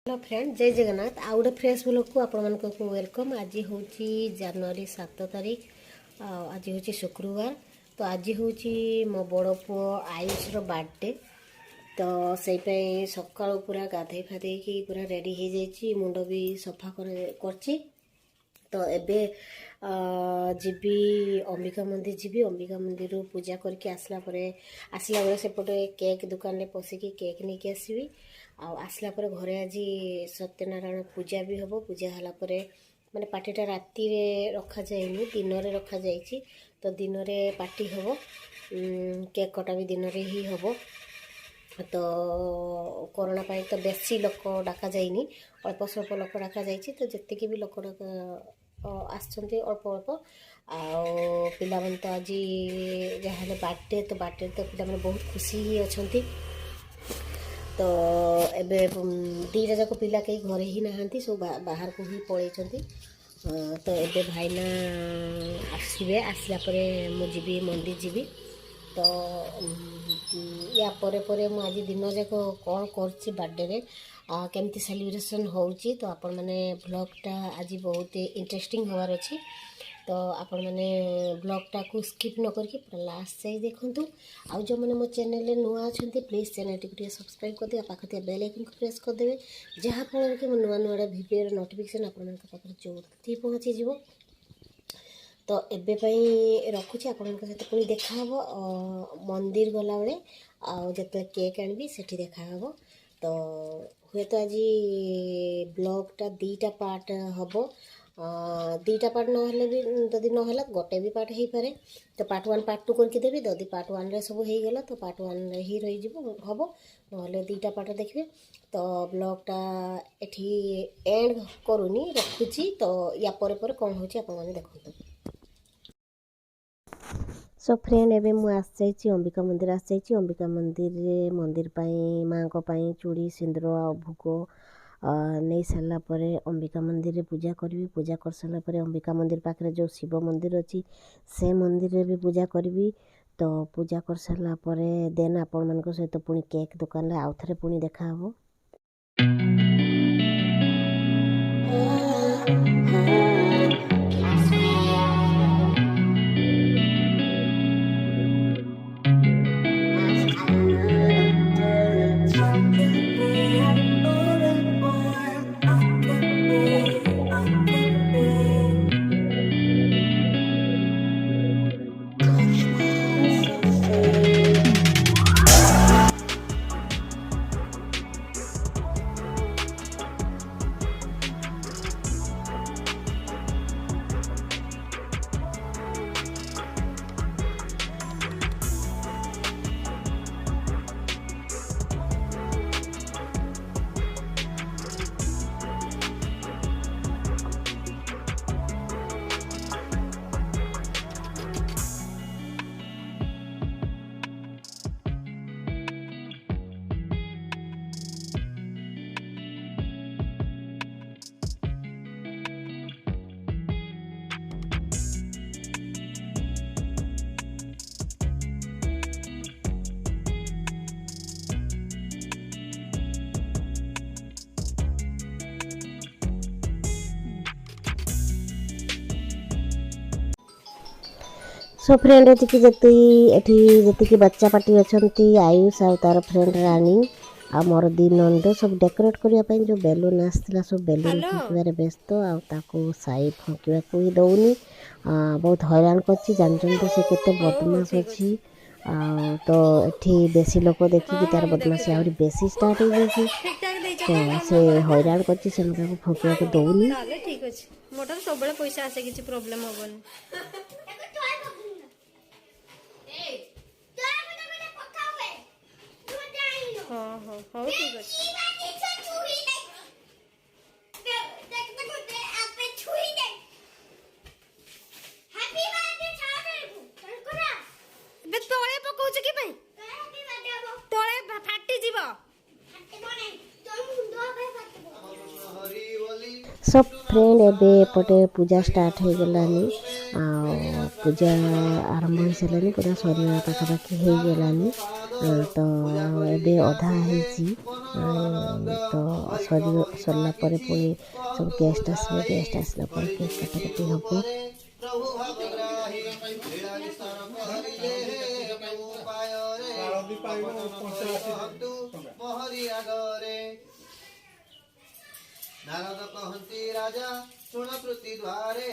Hello friend जय जगन्नाथ आउ गोटे फ्रेश ब्लॉग को आपण को वेलकम। आज हूँ जनवरी 7 तारीख आज हूँ शुक्रवार। तो आज हूँ मो बड़ पु आयुष बर्थडे। तो से सका पूरा गाधे फाधे पूरा रेडी हो जाइए, मुंड भी सफा कर। तो एबे जीवी अंबिका मंदिर जीवी अंबिका मंदिर पूजा करके आसला बेले सेपटे केक दुकान में पशिकी केक नहीं कि आसबि। आसला घरे आज सत्यनारायण पूजा भी हम। पूजा है माने पार्टीटा राति रखा जाए दिन में रखा जाइए। तो दिन में पार्टी हम, केक कटा भी दिन में ही हम। तो कोरोना पाई तो बेसी लोक डाका जाइनी, अल्प स्वल्प लोक डाका जाइए। तो जितकी भी लोक आसछन्ति अल्प अल्प पिला मन तो आज जहाँ बर्थडे तो बर्थडे तो पिला मन बहुत खुशी ही अच्छी। तो एबे दीटा जाक पिला कहीं घरे ही नहांती, सब बाहर को ही पलैंती। तो एबे भाईना आसबे, आसला मु जीवी मंदिर जीवी। तो या परे मु आज दिन जाक कौन कर बर्थडे रे केमती सेलिब्रेशन होउची। तो आपण माने ब्लॉगटा आज बहुत इंटरेस्टिंग होवार अछि। तो आपण माने ब्लॉगटा को स्किप न करके पूरा लास्ट से देखंतु। आ जो माने मो चैनल रे नुआ अछंती प्लीज चैनल टिक सब्सक्राइब कर दिया, पाखते बेल आइकन को प्रेस कर देबे, जहाँ फल के नुआ नुआ वीडियो रे नोटिफिकेशन आपण मन पाखरे जोथि पहुंची जिवो। तो एबे पई रखुची आपण सहित पुणी देखा हम मंदिर गला बेले आते केक आनबी सेठी देखा हम। तो हुए तो आज ब्लॉगटा दीटा पार्ट हम, दीटा पार्ट नहले भी जदि नहला गोटे भी पार्ट हो पारे। तो पार्ट 1 पार्ट 2 करके देवी, जदि पार्ट 1 रे सब हो गला तो पार्ट 1 रे ही रही हम, नहले दीटा पार्ट देखिए। तो ब्लॉगटा एठी एंड करूनी रखुची। तो या परे परे कौन होची आपण माने देखंतु। सो फ्रेंड एबे मु आस जाइए अंबिका मंदिर आस जाइए। अंबिका मंदिर पाई माँ को पाई चूड़ी सिंदूर आ भोग नहीं सारा अंबिका मंदिर रे पूजा करी। पूजा कर सारा अंबिका मंदिर पाखे जो शिव मंदिर अच्छी से मंदिर रे भी पूजा करी। तो पूजा कर सारा देन आपण मान सहित पुणी केक दुकान रे आउ थे पुणी देखा हम। सो फ्रेंड जी बच्चा पार्टी अच्छा आयुष आ तार फ्रेंड रानी आ मोर दी नंद सब डेकोरेट करने जो बेलून आसला सब बेलून फुकबार व्यस्त आको साई फुकवा को ही दौनी बहुत हैरान कर जानते तो सी के बदमाश अच्छी। तो ये बेसी लोक देखिए तार बदमाशी आहरी बेसी स्टार्ट हो जाए। तो से हैरान कर फुकवा को दौनी। ठीक अच्छे मोटर सब पैसा आसे किसी प्रॉब्लम हेनी। हाँ हाँ हाँ ठीक अच्छे। तले पकाउछ कि भाई तले फाटी जीव। सब फ्रेंड एपटे पूजा स्टार्ट हो गलानी पूजा आरंभ हो सारे पूरा शरीर पाखापाखि हो गलानी। तो ଏବେ ଅଧା ହେଇଛି ତ ସରିଲା ପରେ ପୁଣି ସବୁ ଗେଷ୍ଟ ଆସିବେ ଗେଷ୍ଟ ଆସିଲା ପରେ କେକ୍ କାଟାକାଟି ହେବ नारद कहती राजा सुन प्रति द्वारे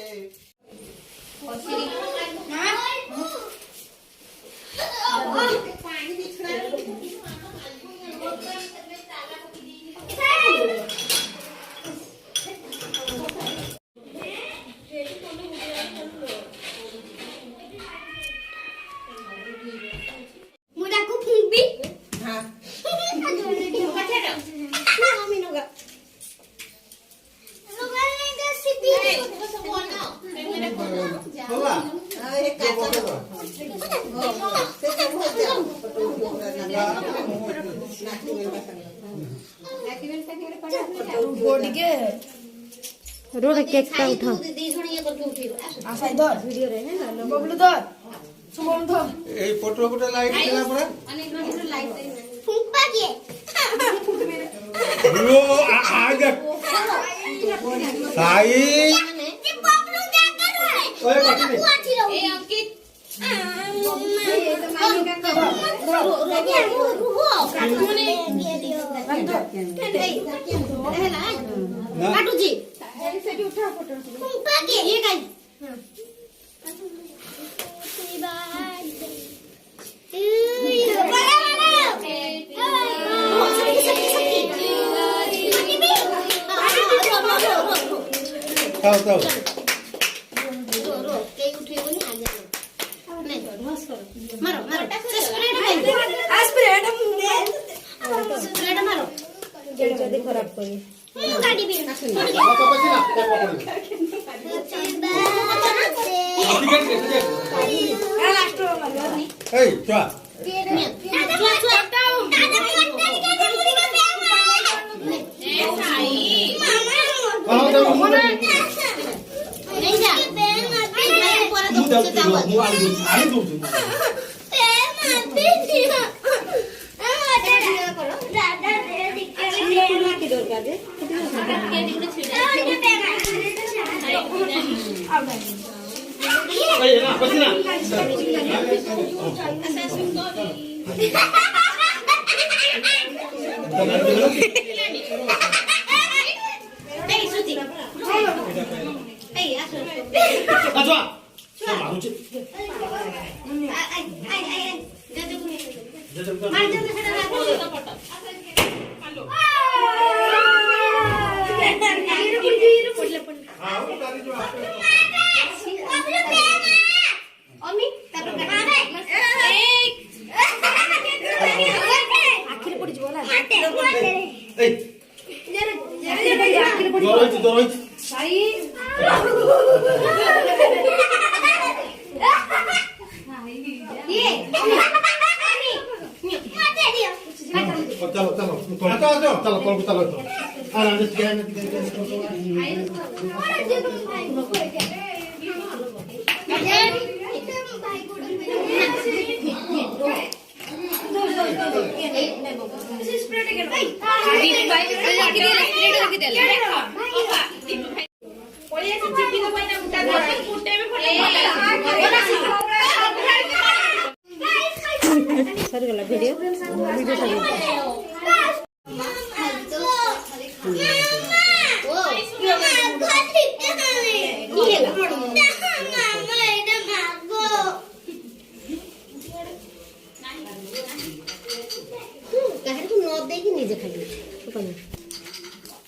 रोड केक का उठा ए फोटो गुटे लाइट केला परा फुंपा के लो आ जा साई ये बबलू क्या कर रहा है ओए पटी ए अंकित काटू जी सेठी उठा फोटो फुंपा के ये गाई ताओ ताओ मारो मारो स्प्रेड मारो जल्दी खराब करी गाड़ी भी ए चुआ सरीगला वीडियो वीडियो निजे खाली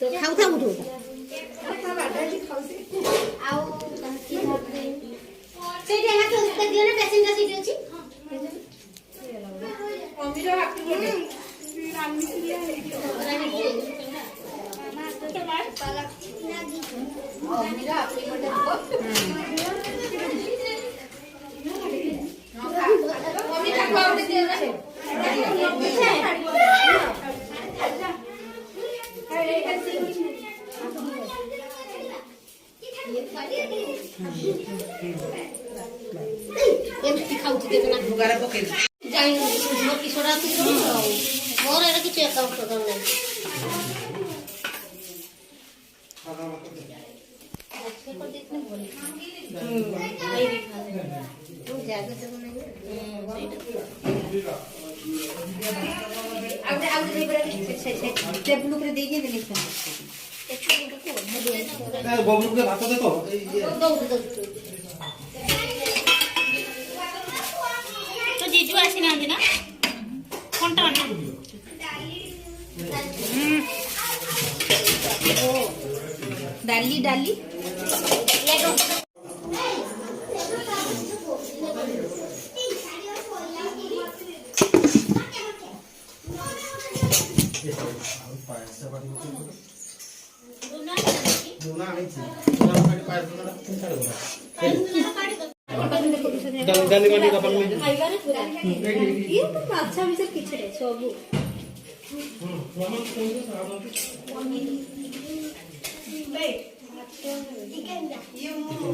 तो खाऊ था उठो पैसेंजर सीट अच्छी ଛଡ଼ା ମୋର ଏଇଟା କିଛି ଆକାଉଣ୍ଟ ଫାକାଉଣ୍ଟ ନାହିଁ। ଜାଗା ସବୁ ନାହିଁ ଟେବୁଲ ଉପରେ ଦେଇକି ଦେଲି ବବୁଲକୁ ଭାତ ଦେ ତ ତ ଜିଜୁ ଆସିନାହାନ୍ତି ନା କଣ୍ଟା ଡାଲି ଡାଲି डाली माटी का पानी में ये तो अच्छा भी सब किछ रे सब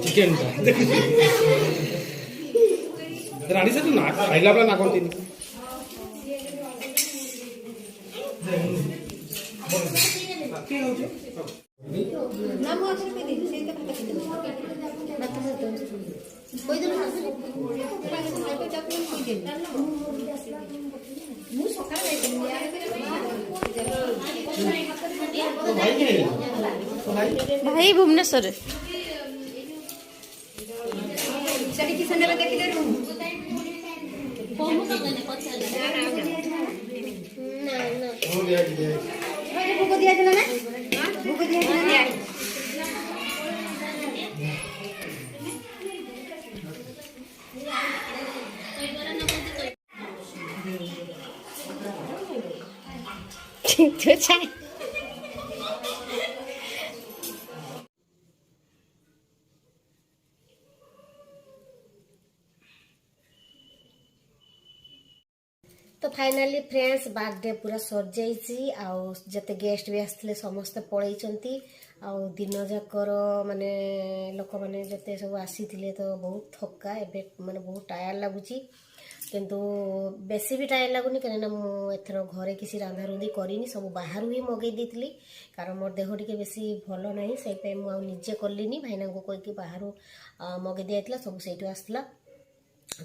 चिकन रानी से तो ना खाइला वाला ना कोन नाम आछे पे दिन से कोई दिन मु सकाळ भाई भुवनेश्वर चली कि संडे देखि दे भोग दिया दिला ना भोग दिया दिला तो चाय तो फाइनाली फ्रेंड्स बर्थडे पूरा सर जाइए आउ जते गेस्ट भी आसते समस्ते पलैंती आउ दिन जाकर माने लोक मैंने जते सब आसी तो बहुत थका एवं माने बहुत टायर लगुच किंतु बेसी भी टायर लगुनि कहीं मुझे घरे किसी रांधा रुंधी करनी सब बाहर ही मगई देती कारण मोर देह टे बेसी भल ना से मुझे कलिनी भाईना को कहीकि बाहर मगई दिया सब से आसला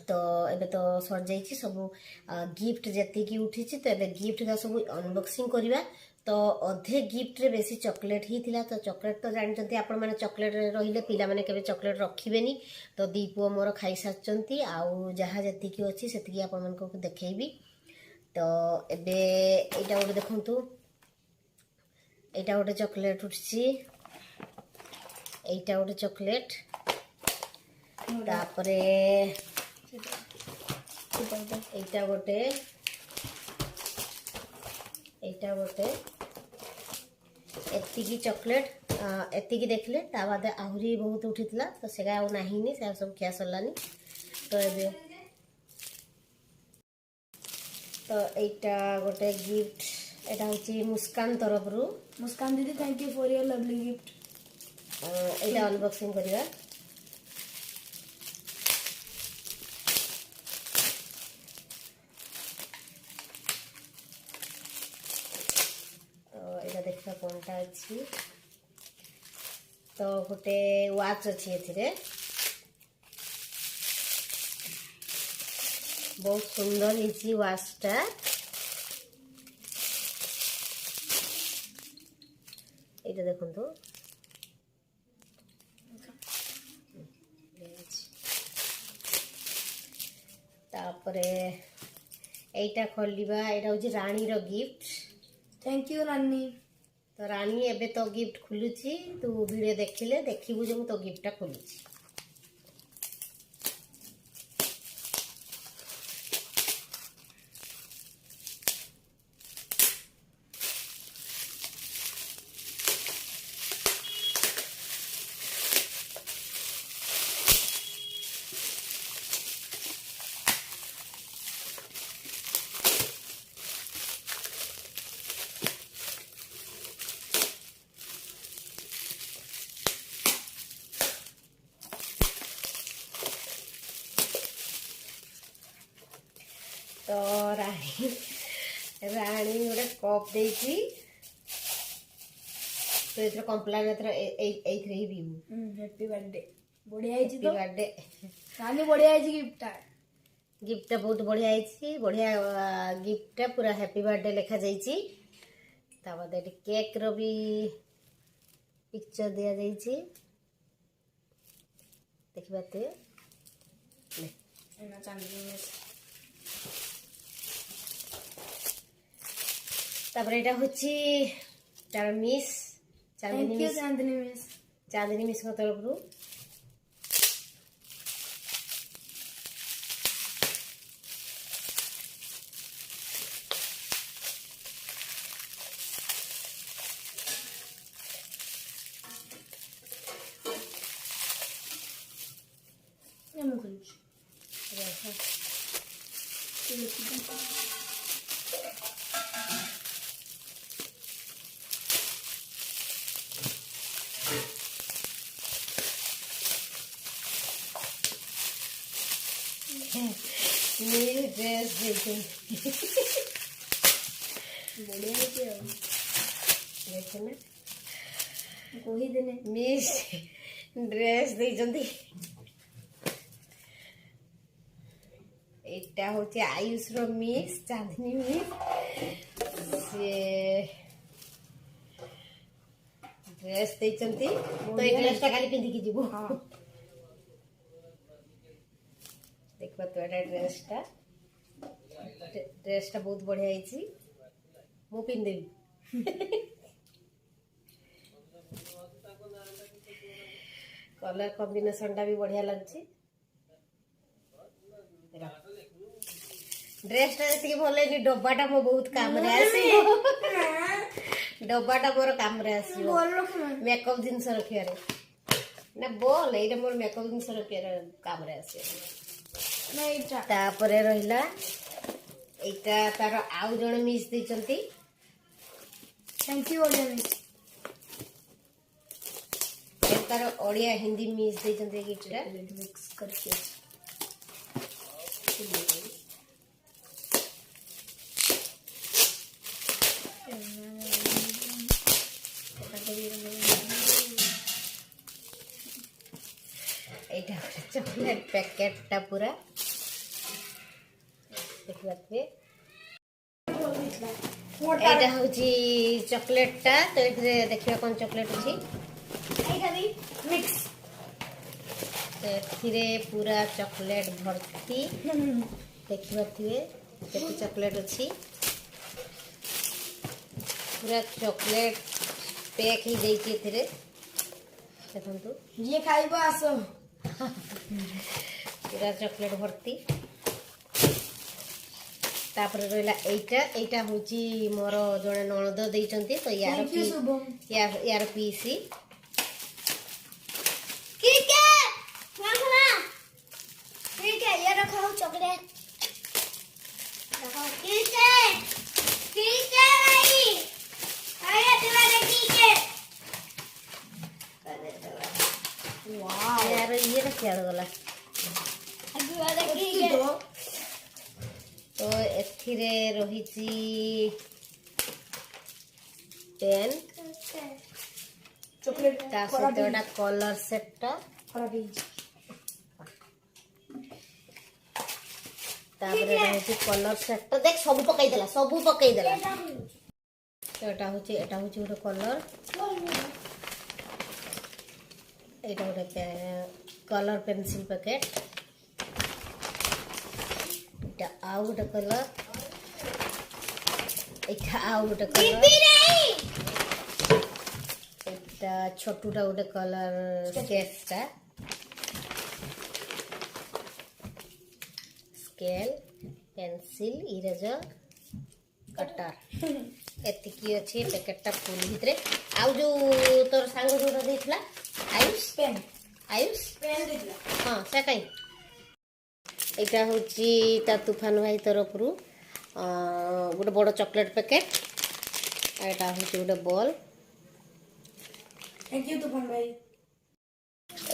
तो एबे तो सर जाइए सब गिफ्ट जी उठी तो एबे गिफ्ट का सब अनबॉक्सिंग करवा तो अधे गिफ्ट रे बेसी चॉकलेट ही थिला तो चॉकलेट तो जानते आपण माने चॉकलेट रहिले पिला माने केबे चॉकलेट रखिबेनी तो दी पुओ मोर खाई सारचंती आउ जहा जति की अछि सेति आपण मन को देखेबी तो एबे एटा गोटे देखंतु एटा गोटे चॉकलेट उठछि एटा गोटे चॉकलेट तापरे एटा गोटे एटा गोटे एतिकी चॉकलेट एतिकी देखले ता बाद आहुरी बहुत उठीला तो सेगा आ नाहीनी से सब खिया सरलानी तो एबे तो एटा गोटे गिफ्ट एटा होची मुस्कान तरफ रु मुस्कान दीदी thank you for your lovely gift Etah unboxing करिया देखा कौनटा अच्छी तो गोटे वाच अच्छी एथिरे बहुत सुंदर हिची वाचटा एटा देखंतु तापरे एटा खोलिबा एटा होची रानी रो गिफ्ट थैंक यू रानी तो रानी एबे तो गिफ्ट खुलुची तू वीडियो देखिले देखिबु जे मु तो गिफ्टटा खुलुची तो राणी राणी गोटे कप देती तो ये कम्प्लेन एथरे ही पीबू हैप्पी बर्थडे बढ़िया है तो बर्थडे रानी बढ़िया है गिफ्ट गिफ्ट बहुत बढ़िया है बढ़िया गिफ्ट पूरा हैप्पी बर्थडे लिखा जाइए तापर केक रो भी पिक्चर दिया जाइए देखी पाते तापर एटा होची तार मिस चांदनी मिस को तरफ रू मेरी ड्रेस देखो बढ़िया है देखो ना कोही देने मिस ड्रेस देइचंती एटा होचे आयुष रो मिस चांदनी मिस से ड्रेस देइचंती तो ए ड्रेस ता खाली पिंदी की जीवो हां देखो तो एटा ड्रेस ता बहुत बढ़िया आइची मो पिन देबी कलर कॉम्बिनेशन टा भी बढ़िया लगची ड्रेस टा जैसे भल है डब्बाटा मो बहुत काम रे आसी डब्बाटा मोर काम रे आसी मेकअप जिनस रखिया रे ना बोल एटा मोर मेकअप जिनस रखिया रे काम रे आसी ना इटा तापरे रहिला एटा तार आउ जण मिस दैचंती थैंक यू ओडिया मिस तार ओडिया हिंदी मिस दैचंती गिफ्ट मिक्स करके एटा चॉकलेट पैकेट टा पूरा देखिए एटा होची चॉकलेट टा तो एथरे देखिए कोन चॉकलेट अछि एटा भी मिक्स तो एथिरे पूरा चॉकलेट भर्ती देखिए केते चॉकलेट अछि पूरा चॉकलेट पैक ही देई के एथिरे देखंतु ये खाइबो आसो पूरा चॉकलेट भर्ती तापर रहिला एटा होची मोर जणे नणद देइचंती तो थैंक यू शुभम यार पीसी ठीक है मामा ठीक है ये रखो चॉकलेट रखो ठीक है भाई अरे तुम्हारे ठीक है वाओ यार ये रखिया गला अभी वाला ठीक है तो एथिरे रहिची पेन चॉकलेट ता सहित कलर सेट टा खराब है तापरे रहिची कलर सेट टा देख सब पकाई देला तो एटा होची गोटे कलर एटा गोटे कलर पेंसिल पैकेट एटा आउ गोटे कलर एटा आउ गोटे कलर एटा छोटूटा गोटे कलर स्केचटा स्केल पेंसिल इरेजर कटर एतिकी अच्छी पैकेटा फुल भितरे आउ जो तोर सांग जोटा देइथला आयुष पेन पेन देला हां से कई एटा होची ता तूफान भाई तरफ रु गोटे बड़ चॉकलेट पैकेट एटा होची गोटे बॉल थैंक यू तूफान भाई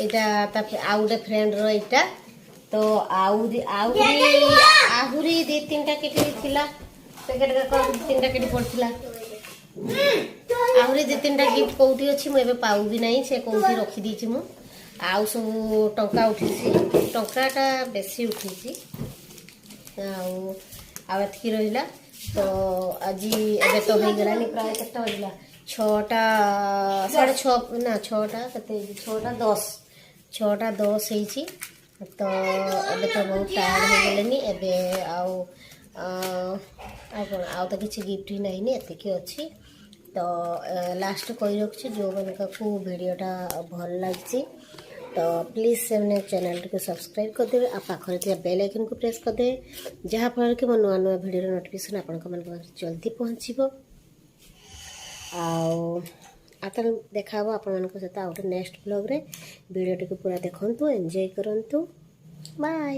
एटा ता आ गोटे फ्रेंड रो एटा तो आहुरी 2-3टा किटी थिला पैकेट का 3टा किटी पड़थिला आहुरी 2-3टा गिफ्ट कोठी अछि म एबे पाउ भी नहीं से कोठी रखी दी मु आउ सब टंका उठिसी टंकाटा बेसी उठिसी आउ एतकी रहिला तो आज एबे तो हो गलानी प्राय केटा बजला 6टा 6:30 ना 6टा कते 6टा 10 ହେଇଛି तो एबे तो बहुत टायर्ड हो गलेनी एबे आउ तो किसी गिफ्ट ही नहीं एतिक अच्छी तो लास्ट कही रखी जो मन को वीडियोटा भल लगी तो प्लीज से चैनल को सब्सक्राइब करदे आ पाखरे थे बेल आइकन को प्रेस करदे जहाँफल कि मो नुआ नुआ वीडियो नोटिफिकेशन आपण मन जल्दी पहुँचब आतर देखा आपण सहित आउ नेक्स्ट ब्लॉग रे वीडियो टी पूरा देखंतु एंजॉय करंतु बाय।